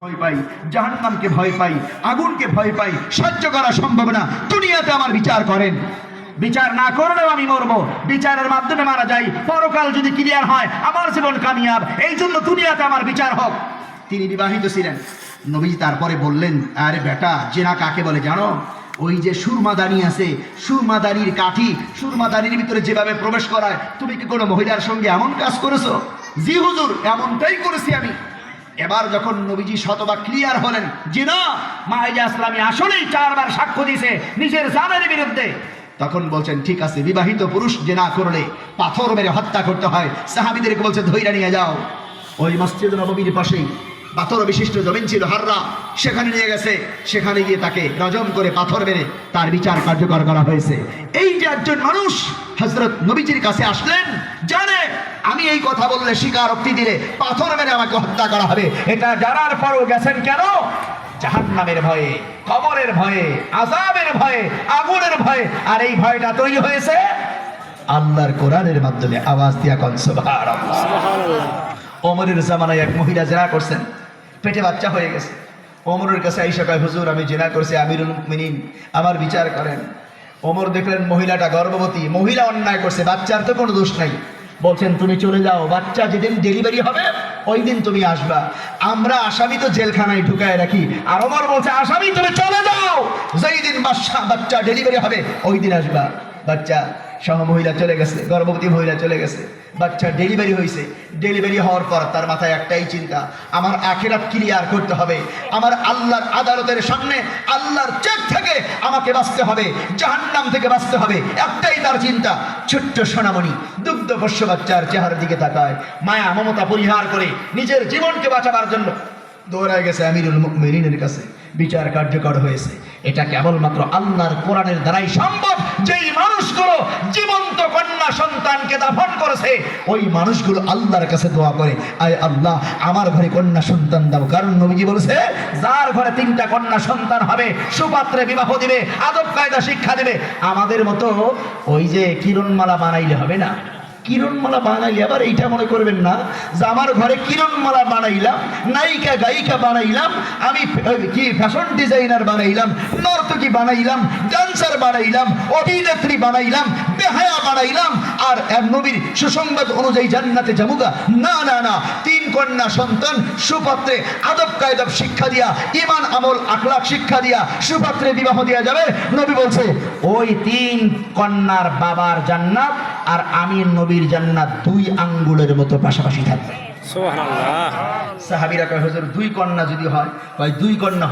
ভয় পাই, জাহান্নামকে ভয় পাই, আগুনকে ভয় পাই, সহ্য করা সম্ভব না। দুনিয়াতে আমার বিচার করেন, বিচার না করলেও আমি মরবো, বিচারের মাধ্যমে মারা যাই, পরকাল যদি ক্লিয়ার হয় আমার জীবন কামিয়াব, এই জন্য দুনিয়াতে আমার বিচার হোক। তিনি বিবাহিত ছিলেন। নবীজি তারপরে বললেন, আরে বেটা, জেনা কাকে বলে জানো? ওই যে সুরমাদানি আছে, সুরমাদানির কাঠি, সুরমাদানির ভিতরে যেভাবে প্রবেশ করায়। তুমি কি কোনো মহিলার সঙ্গে এমন কাজ করেছো? জি হুজুর, এমনটাই করেছি আমি। এবার যখন নবীজি শতভাগ ক্লিয়ার হলেন যে না, মায়েজা ইসলামী আসলেই 4 বার সাক্ষ্য দিয়েছে নিজের জানের বিরুদ্ধে, তখন বলছেন ঠিক আছে, বিবাহিত পুরুষ জেনা করলে পাথর মেরে হত্যা করতে হয়। সাহাবীদেরকে বলছে ধইরা নিয়ে যাও। ওই মসজিদ নববীর পাশেই পাথর বিশিষ্ট জমিন ছিল হাররা, সেখানে নিয়ে গেছে। সেখানে গিয়ে তাকে রজম করে পাথর মেরে তার বিচার কার্যকর করা হয়েছে। এই যে একজন মানুষ হযরত নবীজির কাছে আসলেন, জানে আমি এই কথা বললে, স্বীকারোক্তি দিলে পাথর মেরে আমাকে হত্যা করা হবে, এটা জানার পরও গেছেন কেন? জাহান্নামের ভয়ে, কবরের ভয়ে, আযাবের ভয়ে, আগুনের ভয়ে। আর এই ভয়টা তৈরি হয়েছে আল্লাহর কোরআনের মাধ্যমে। আওয়াজ দিয়া কোন সুবহানাল্লাহ। ওমরের জামানায় এক মহিলা জেনা করছেন, পেটে বাচ্চা হয়ে গেছে। ওমরের কাছে আইসা কয়, হুজুর আমি জেনা করছি, আমিরুল মুমিনিন আমার বিচার করেন। ওমর দেখলেন মহিলাটা গর্ভবতী, মহিলা অন্যায় করছে, বাচ্চার তো কোনো দোষ নাই। বলছেন তুমি চলে যাও, বাচ্চা যেদিন ডেলিভারি হবে ওই দিন তুমি আসবা, আমরা আসামি তো জেলখানায় ঢুকায় রাখি। আর ওমর বলছে আসামি তুমি চলে যাও, যেই দিন বাচ্চা ডেলিভারি হবে ওই দিন আসবা। বাচ্চা সহ মহিলা চলে গেছে, গর্ভবতী মহিলা চলে গেছে, বাচ্চা ডেলিভারি হয়েছে। ডেলিভারি হওয়ার পর তার মাথায় একটাই চিন্তা, আমার আখিরাত ক্লিয়ার করতে হবে, আমার আল্লাহর আদালতের সামনে আল্লাহর চেক থেকে আমাকে বাঁচতে হবে, জাহান্নাম থেকে বাঁচতে হবে, একটাই তার চিন্তা। ছোট্ট সোনামণি দুগ্ধ পোষ্য বাচ্চার চেহারার দিকে তাকায়, মায়া মমতা পরিহার করে নিজের জীবনকে বাঁচাবার জন্য দৌড়ায় গেছে আমিরুল মুমিনিনের কাছে। বিচার কার্যকর হয়েছে। এটা কেবলমাত্র আল্লাহর কোরআনের দ্বারাই সম্ভব। যেই মানুষগুলো জীবন্ত কন্যা সন্তানকে দাফন করেছে, ওই মানুষগুলো আল্লাহর কাছে দোয়া করে, আয় আল্লাহ আমার ঘরে কন্যা সন্তান দাও। কারণ নবীজি বলেছে, যার ঘরে 3টা কন্যা সন্তান হবে সুপাত্রে বিবাহ দিবে, আদব কায়দা শিক্ষা দিবে। আমাদের মতো ওই যে কিরণমালা বানাইলে হবে না। কিরণমালা বানাইলে আবার এইটা মনে করবেন না যে আমার ঘরে কিরণমালা বানাইলাম, নায়িকা গায়িকা বানাইলাম, আমি কি ফ্যাশন ডিজাইনার বানাইলাম, নর্তকী বানাইলাম, ডান্সার বানাইলাম, অভিনেত্রী বানাইলাম, বেহায়া বানাইলাম, আর নবীর সুসংবাদ অনুযায়ী জান্নাতে যামুগা। না না না, 3 কন্যা সন্তান সুপাত্রে আদব কায়দা শিক্ষা দিয়া, ঈমান আমল আখলাক শিক্ষা দিয়া সুপাত্রে বিবাহ দেওয়া যাবে। নবী বলছে ওই 3 কন্যার বাবার জান্নাত আর আমির নবীর জান্নাত 2 আঙ্গুলের মতো পাশাপাশি থাকবে। সুবহানাল্লাহ। সাহাবীরা কয় হুজুর 2 কন্যা যদি হয়, কয় 2 কন্যা